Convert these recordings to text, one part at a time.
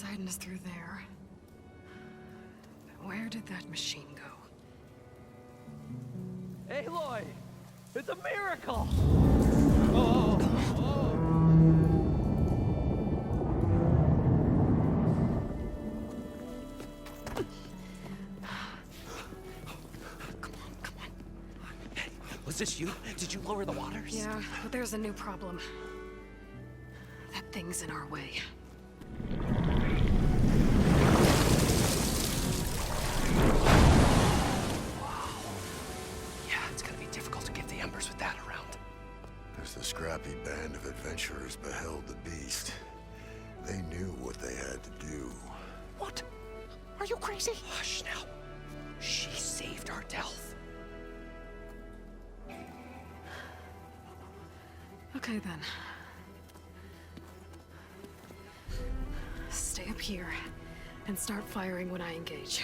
Posidon is through there. But where did that machine go? Aloy! It's a miracle! Oh! Come on. Hey, was this you? Did you lower the waters? Yeah, but there's a new problem. That thing's in our way. The scrappy band of adventurers beheld the beast. They knew what they had to do. What? Are you crazy? Hush now. She saved our Delph. Okay then. Stay up here and start firing when I engage.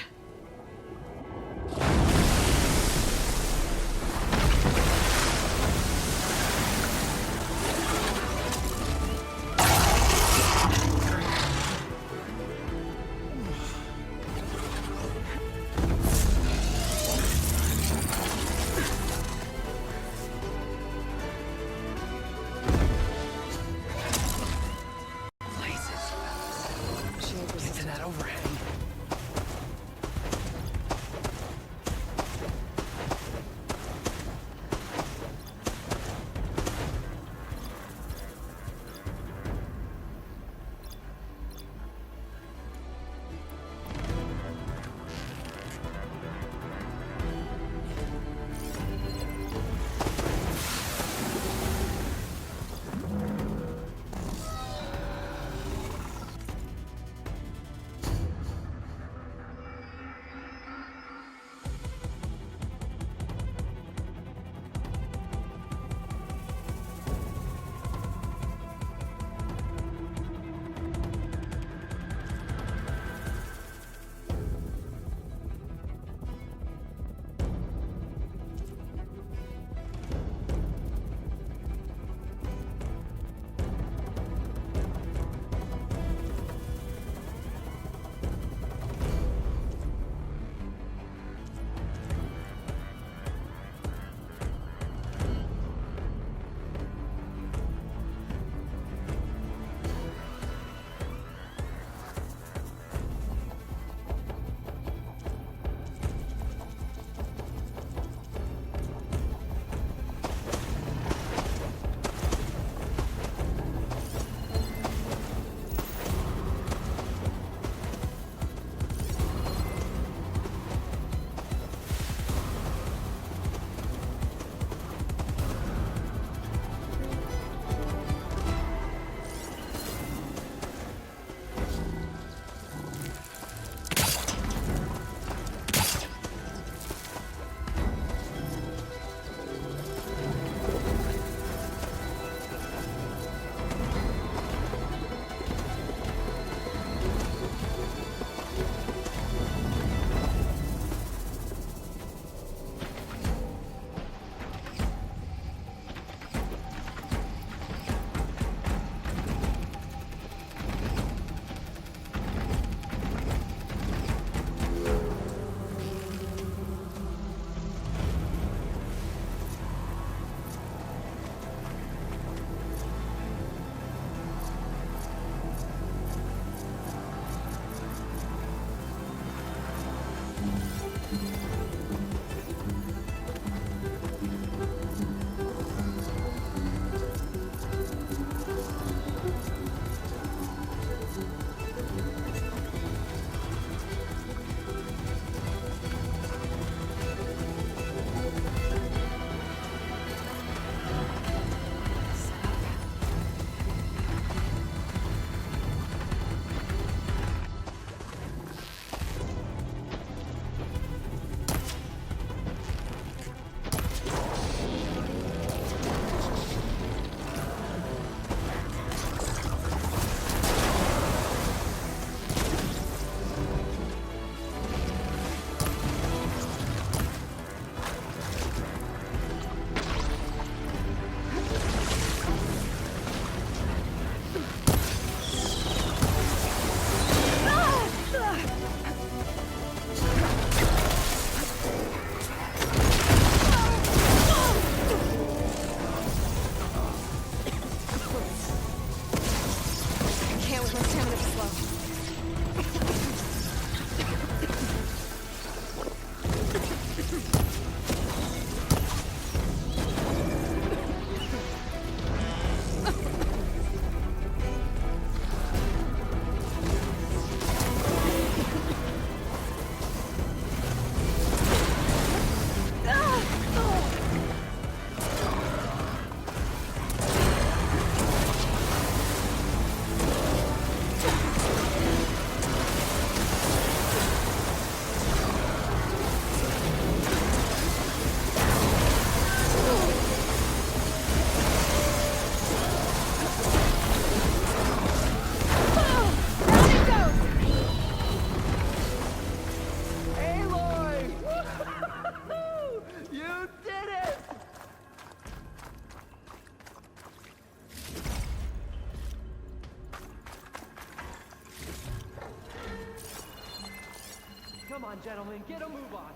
Come on, gentlemen, get a move on.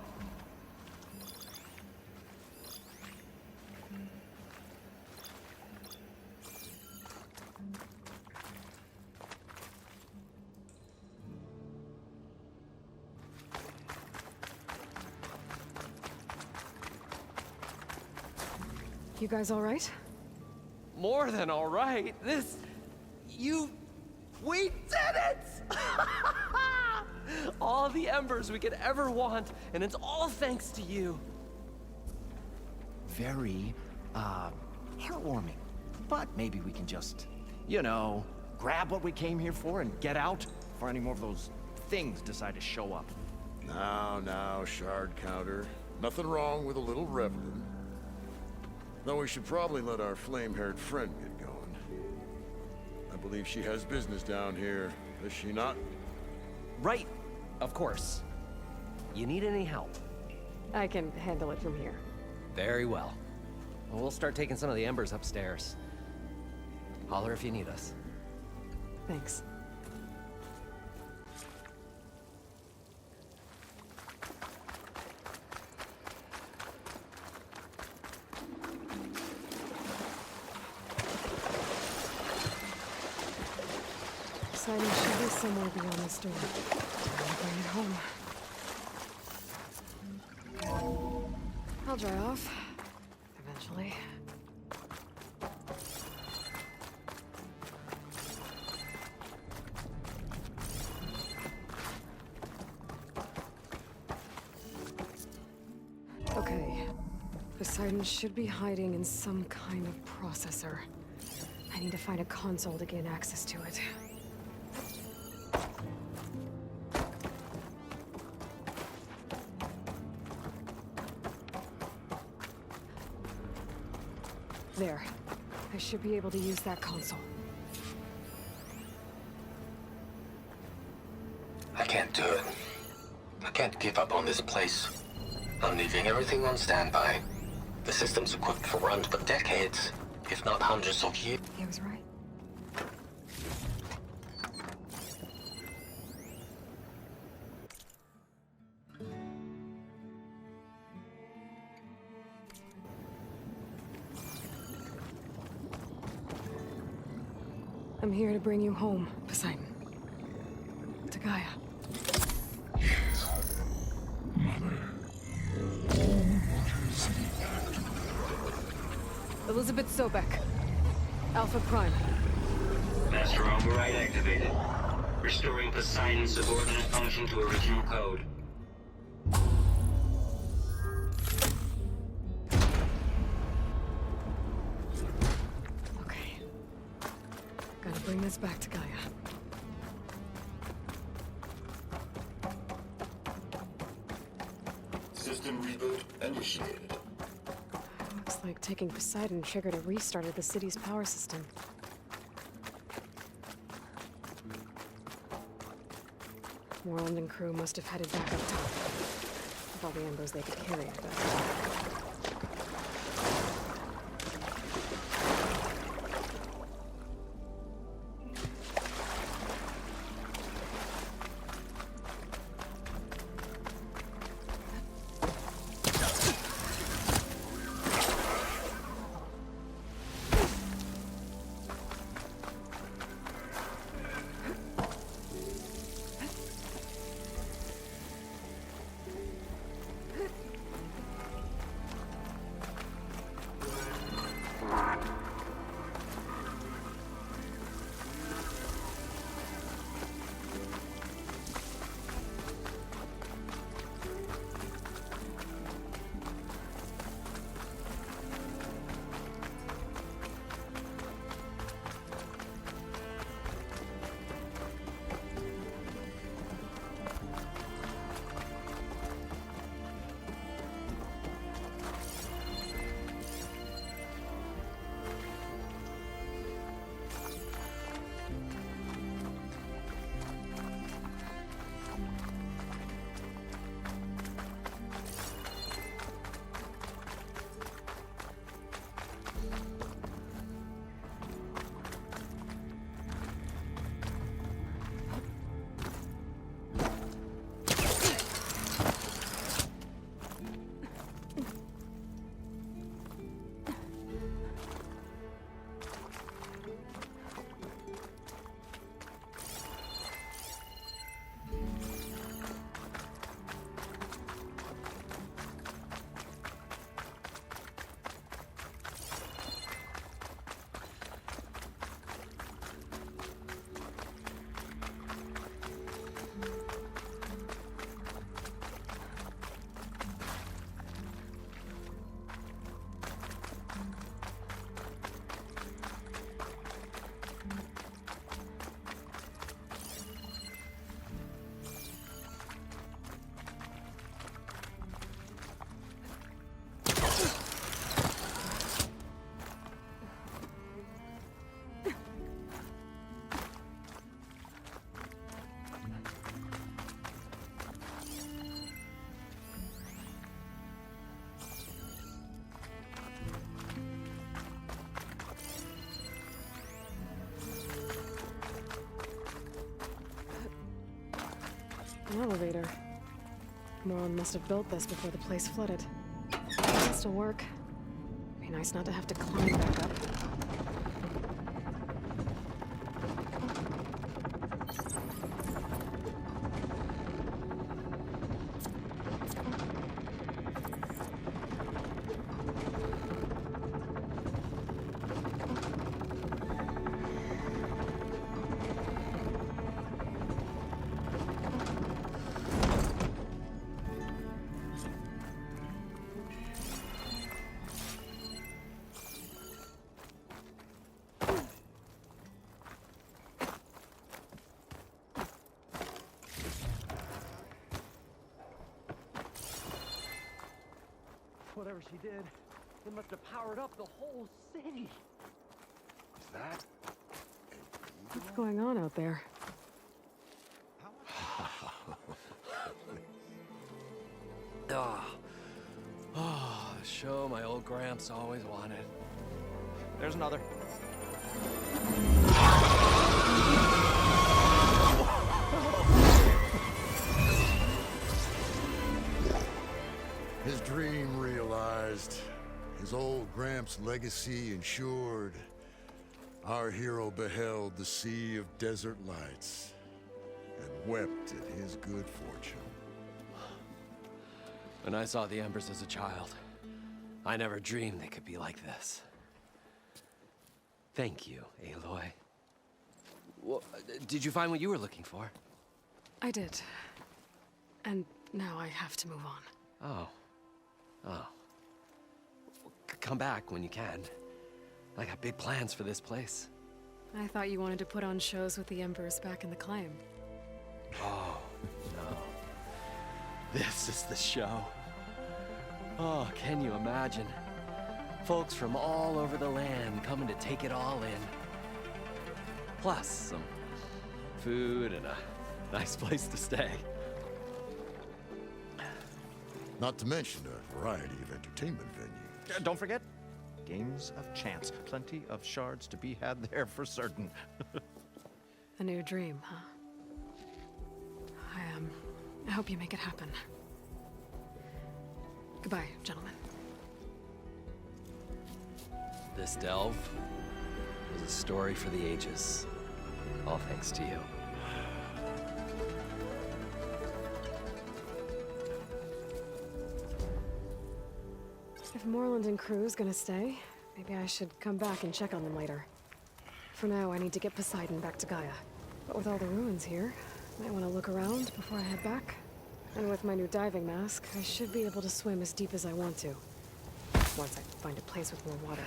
You guys all right? More than all right. We did it! All the embers we could ever want, and it's all thanks to you. Very, heartwarming. But maybe we can just, grab what we came here for and get out before any more of those things decide to show up. Now, shard counter. Nothing wrong with a little reveling. Though we should probably let our flame-haired friend get going. I believe she has business down here, does she not? Right, of course. You need any help? I can handle it from here. Very well. We'll start taking some of the embers upstairs. Holler if you need us. Thanks. Posidon should be somewhere beyond this door. I'll bring it home. I'll dry off. Eventually. Okay. Posidon should be hiding in some kind of processor. I need to find a console to gain access to it. There. I should be able to use that console. I can't do it. I can't give up on this place. I'm leaving everything on standby. The system's equipped for run for decades, if not hundreds of years. He was right. I'm here to bring you home, Posidon. To Gaia. Elizabeth Sobek. Alpha Prime. Master override activated. Restoring Posidon's subordinate function to original code. Okay. Gotta bring this back to Gaia. System reboot initiated. Looks like taking Posidon triggered a restart of the city's power system. World and crew must have headed back up top. With all the embers they could carry, I bet. An elevator. Moron must have built this before the place flooded. It'll still work. Be nice not to have to climb back up. Whatever she did, it must have powered up the whole city. Is that? What's going on out there? The show my old Gramps always wanted. There's another. His dream realized. His old Gramps' legacy ensured. Our hero beheld the sea of desert lights and wept at his good fortune. When I saw the Embers as a child, I never dreamed they could be like this. Thank you, Aloy. Well, did you find what you were looking for? I did. And now I have to move on. Oh. Oh. Come back when you can. I got big plans for this place. I thought you wanted to put on shows with the Embers back in the claim. Oh, no. This is the show. Oh, can you imagine? Folks from all over the land coming to take it all in. Plus, some food and a nice place to stay. Not to mention a variety of entertainment venues. Don't forget, games of chance. Plenty of shards to be had there for certain. A new dream, huh? I hope you make it happen. Goodbye, gentlemen. This delve is a story for the ages. All thanks to you. If Moreland and crew's gonna stay, maybe I should come back and check on them later. For now, I need to get Posidon back to Gaia. But with all the ruins here, I might want to look around before I head back. And with my new diving mask, I should be able to swim as deep as I want to. Once I find a place with more water.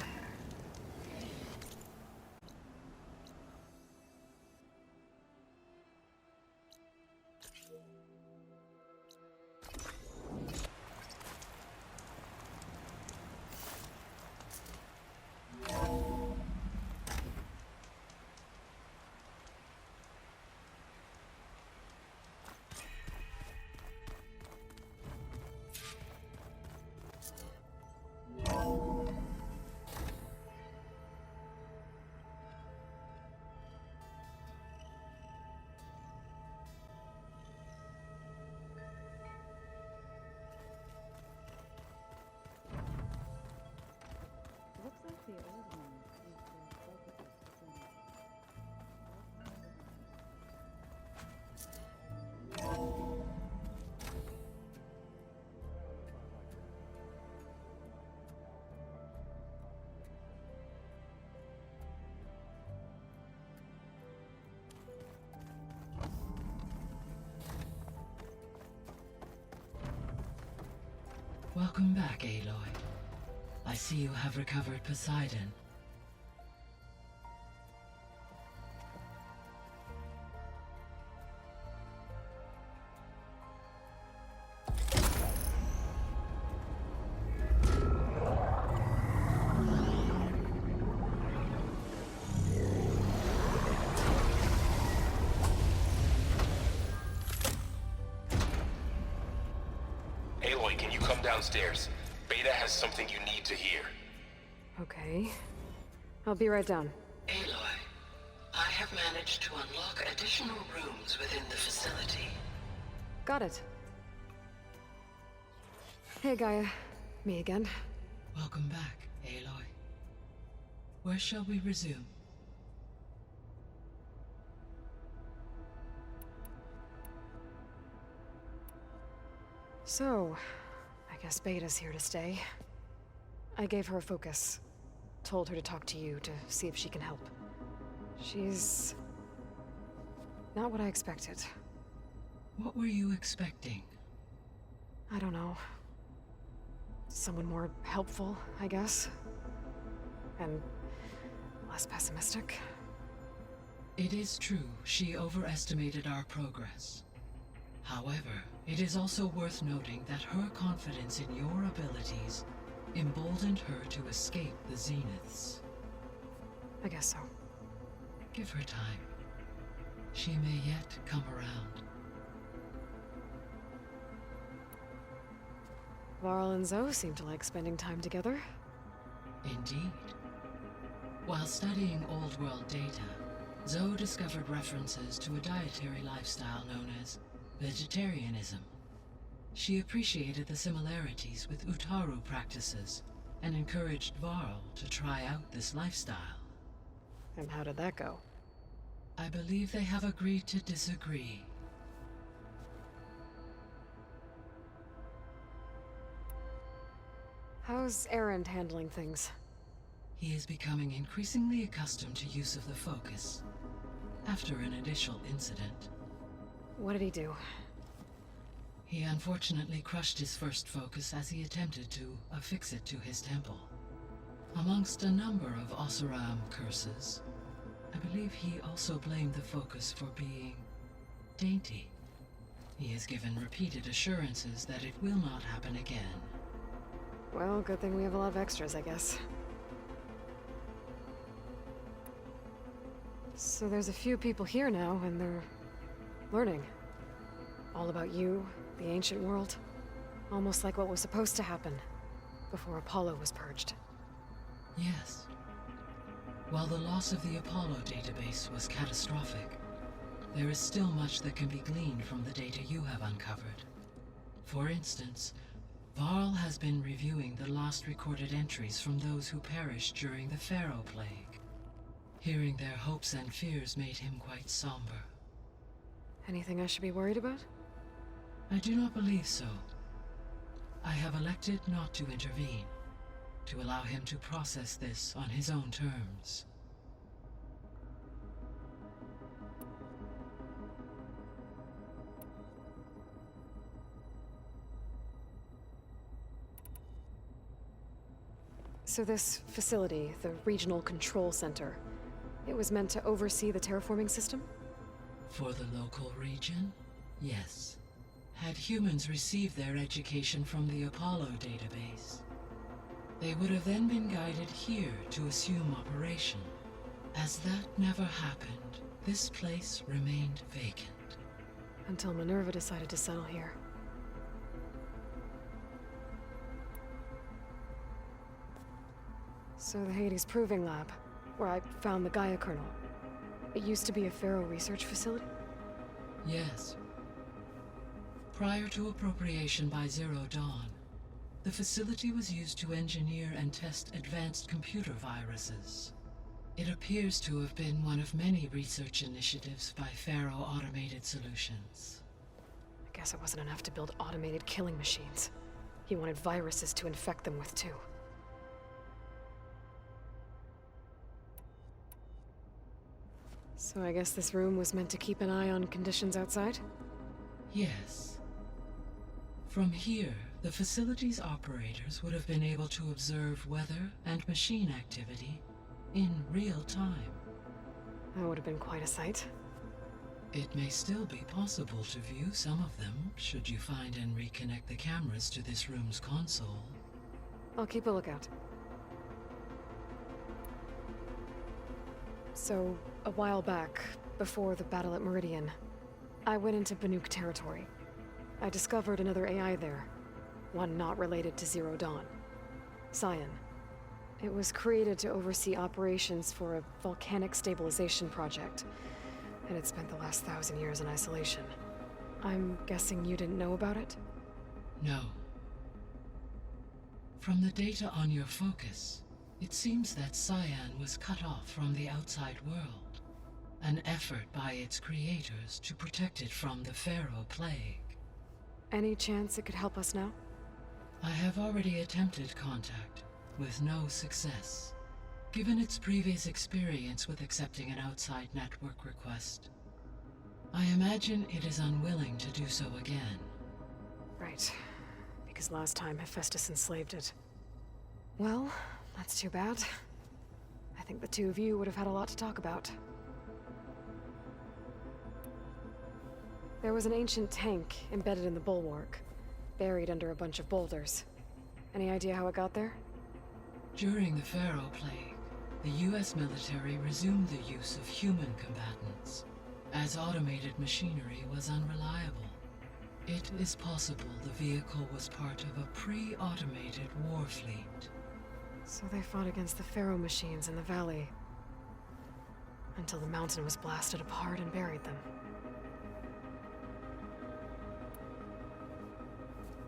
Welcome back, Aloy. I see you have recovered Posidon. Aloy, can you come downstairs? Beta has something you need to hear. Okay. I'll be right down. Aloy, I have managed to unlock additional rooms within the facility. got it. Hey, Gaia. Me again. Welcome back, Aloy. Where shall we resume? So, I guess Beta's here to stay. I gave her a focus. Told her to talk to you to see if she can help. She's... not what I expected. What were you expecting? I don't know. Someone more helpful, I guess. And less pessimistic. It is true she overestimated our progress. However, it is also worth noting that her confidence in your abilities emboldened her to escape the Zeniths. I guess so. Give her time. She may yet come around. Varl and Zoe seem to like spending time together. Indeed. While studying old world data, Zoe discovered references to a dietary lifestyle known as vegetarianism. She appreciated the similarities with Utaru practices and encouraged Varl to try out this lifestyle. And how did that go? I believe they have agreed to disagree. How's Erend handling things? He is becoming increasingly accustomed to use of the focus, after an initial incident. What did he do? He unfortunately crushed his first focus as he attempted to affix it to his temple. Amongst a number of Oseram curses, I believe he also blamed the focus for being dainty. He has given repeated assurances that it will not happen again. Well, good thing we have a lot of extras, I guess. So there's a few people here now, and they're learning. All about you, the ancient world. Almost like what was supposed to happen before Apollo was purged. Yes. While the loss of the Apollo database was catastrophic, there is still much that can be gleaned from the data you have uncovered. For instance, Varl has been reviewing the last recorded entries from those who perished during the Pharaoh Plague. Hearing their hopes and fears made him quite somber. Anything I should be worried about? I do not believe so. I have elected not to intervene, to allow him to process this on his own terms. So this facility, the Regional Control Center, it was meant to oversee the terraforming system? For the local region, yes. Had humans received their education from the Apollo database, they would have then been guided here to assume operation. As that never happened, this place remained vacant. Until Minerva decided to settle here. So the Hades Proving Lab, where I found the Gaia kernel. It used to be a Pharaoh research facility? Yes. Prior to appropriation by Zero Dawn, the facility was used to engineer and test advanced computer viruses. It appears to have been one of many research initiatives by Pharaoh Automated Solutions. I guess it wasn't enough to build automated killing machines. He wanted viruses to infect them with too. So I guess this room was meant to keep an eye on conditions outside? Yes. From here, the facility's operators would have been able to observe weather and machine activity in real time. That would have been quite a sight. It may still be possible to view some of them, should you find and reconnect the cameras to this room's console. I'll keep a lookout. So, a while back, before the battle at Meridian, I went into Banuk territory. I discovered another AI there, one not related to Zero Dawn. Scion. It was created to oversee operations for a volcanic stabilization project, and it spent the last 1,000 years in isolation. I'm guessing you didn't know about it? No. From the data on your focus, it seems that Cyan was cut off from the outside world. An effort by its creators to protect it from the Pharaoh Plague. Any chance it could help us now? I have already attempted contact, with no success. Given its previous experience with accepting an outside network request, I imagine it is unwilling to do so again. Right. Because last time Hephaestus enslaved it. Well, that's too bad. I think the two of you would have had a lot to talk about. There was an ancient tank embedded in the bulwark, buried under a bunch of boulders. Any idea how it got there? During the Pharaoh Plague, the US military resumed the use of human combatants, as automated machinery was unreliable. It is possible the vehicle was part of a pre-automated war fleet. So they fought against the Pharaoh machines in the valley, until the mountain was blasted apart and buried them.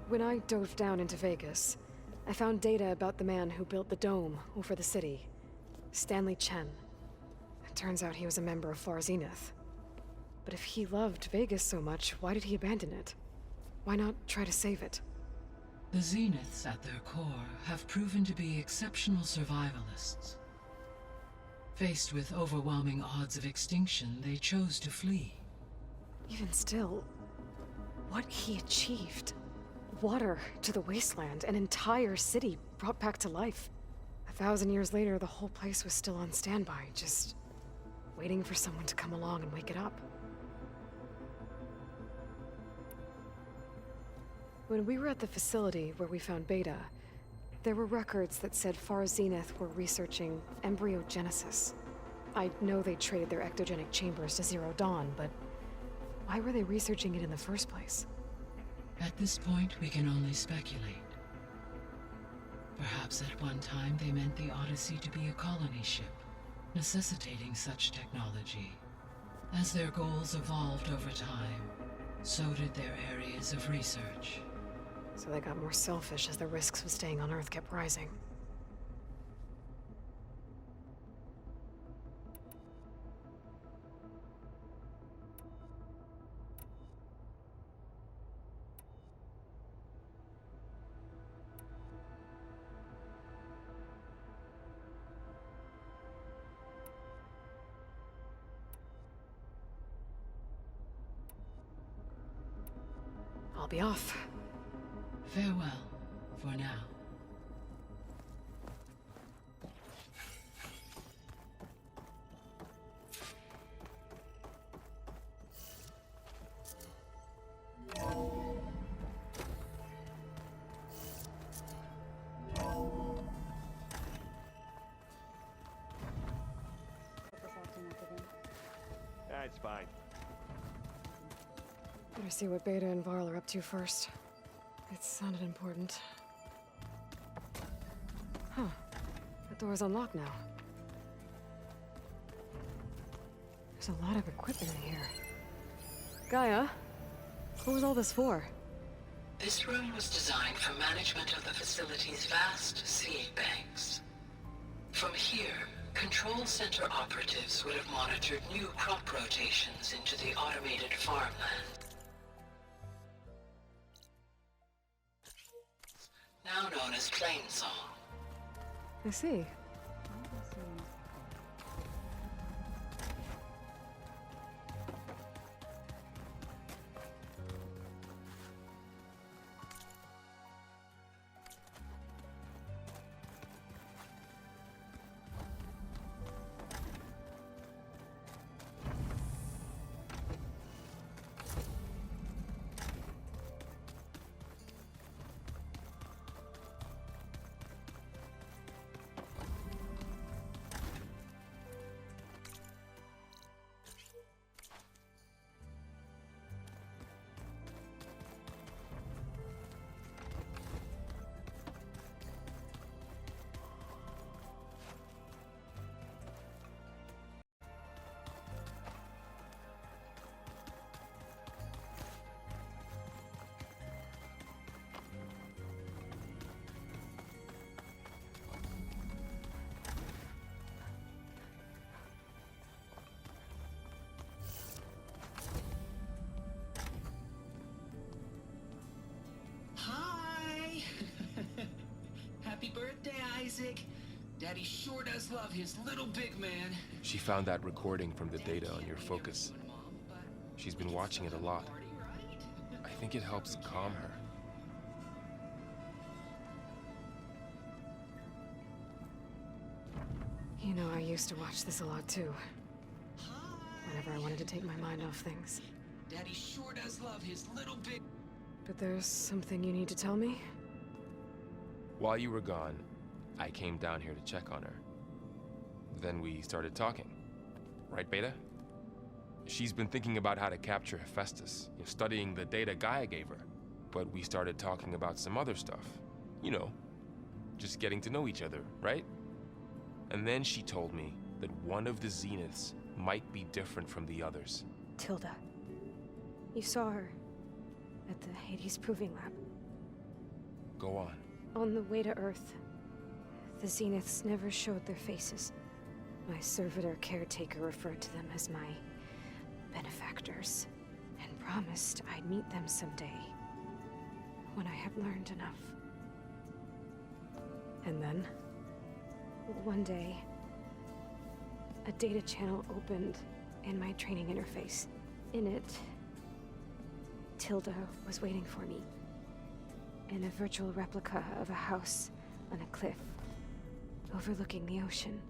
When I dove down into Vegas, I found data about the man who built the dome over the city, Stanley Chen. It turns out he was a member of Far Zenith. But if he loved Vegas so much, why did he abandon it? Why not try to save it? The Zeniths at their core have proven to be exceptional survivalists. Faced with overwhelming odds of extinction, they chose to flee. Even still, what he achieved. Water to the wasteland, an entire city brought back to life. 1,000 years later, the whole place was still on standby, just waiting for someone to come along and wake it up. When we were at the facility where we found Beta, there were records that said Far Zenith were researching embryogenesis. I know they traded their ectogenic chambers to Zero Dawn, but why were they researching it in the first place? At this point, we can only speculate. Perhaps at one time they meant the Odyssey to be a colony ship, necessitating such technology. As their goals evolved over time, so did their areas of research. So they got more selfish as the risks of staying on Earth kept rising. I'll be off. Farewell, for now. That's fine. Better see what Beta and Varl are up to first. It sounded important. Huh. The door's unlocked now. There's a lot of equipment in here. Gaia, what was all this for? This room was designed for management of the facility's vast seed banks. From here, Control Center operatives would have monitored new crop rotations into the automated farmland. Now known as Plainsong. I see. Daddy sure does love his little big man. She found that recording from the data on your focus. She's been watching it a lot. I think it helps calm her. You know, I used to watch this a lot too. Whenever I wanted to take my mind off things. Daddy sure does love his little big... But there's something you need to tell me? While you were gone, I came down here to check on her. Then we started talking. Right, Beta? She's been thinking about how to capture Hephaestus, studying the data Gaia gave her. But we started talking about some other stuff. You know, just getting to know each other, right? And then she told me that one of the Zeniths might be different from the others. Tilda. You saw her at the Hades Proving Lab. Go on. On the way to Earth, the Zeniths never showed their faces. My servitor caretaker referred to them as my benefactors, and promised I'd meet them someday, when I had learned enough. And then, one day, a data channel opened in my training interface. In it, Tilda was waiting for me, in a virtual replica of a house on a cliff, overlooking the ocean.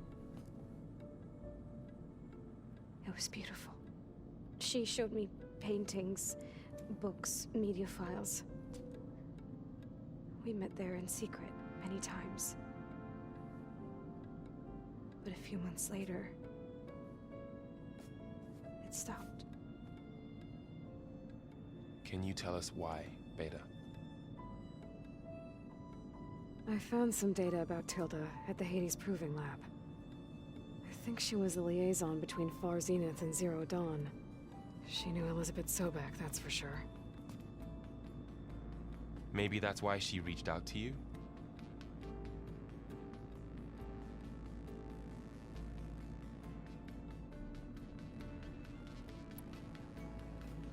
It was beautiful. She showed me paintings, books, media files. We met there in secret many times. But a few months later, it stopped. Can you tell us why, Beta? I found some data about Tilda at the Hades Proving Lab. I think she was a liaison between Far Zenith and Zero Dawn. She knew Elizabeth Sobek, that's for sure. Maybe that's why she reached out to you?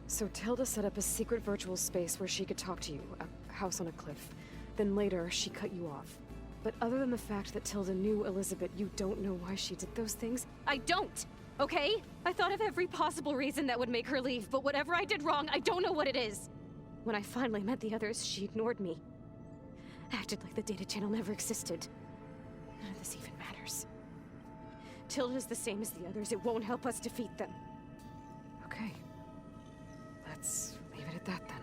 So Tilda set up a secret virtual space where she could talk to you, a house on a cliff. Then later, she cut you off. But other than the fact that Tilda knew Elizabeth, you don't know why she did those things? I don't! Okay? I thought of every possible reason that would make her leave, but whatever I did wrong, I don't know what it is! When I finally met the others, she ignored me. Acted like the data channel never existed. None of this even matters. Tilda's the same as the others. It won't help us defeat them. Okay. Let's leave it at that, then.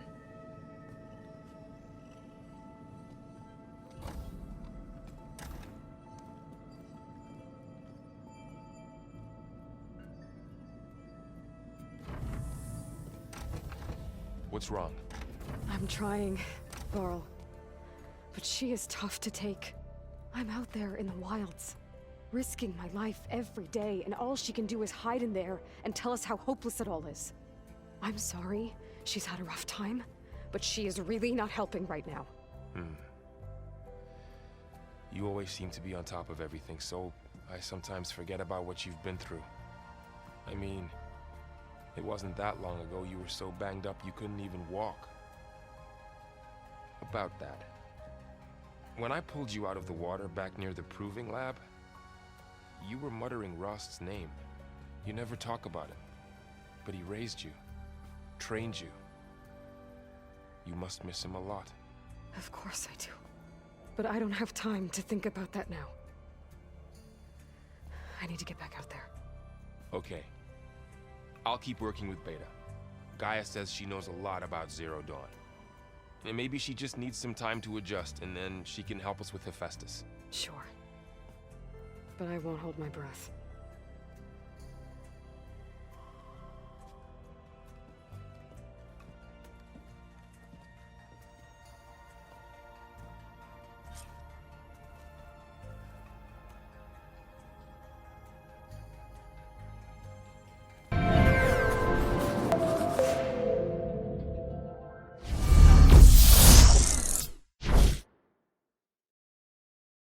What's wrong? I'm trying, Varl. But she is tough to take. I'm out there in the wilds, risking my life every day, and all she can do is hide in there and tell us how hopeless it all is. I'm sorry, she's had a rough time, but she is really not helping right now. You always seem to be on top of everything, so I sometimes forget about what you've been through. I mean, it wasn't that long ago you were so banged up you couldn't even walk. About that. When I pulled you out of the water back near the Proving Lab, you were muttering Rost's name. You never talk about him. But he raised you, trained you. You must miss him a lot. Of course I do. But I don't have time to think about that now. I need to get back out there. Okay. I'll keep working with Beta. Gaia says she knows a lot about Zero Dawn. And maybe she just needs some time to adjust, and then she can help us with Hephaestus. Sure. But I won't hold my breath.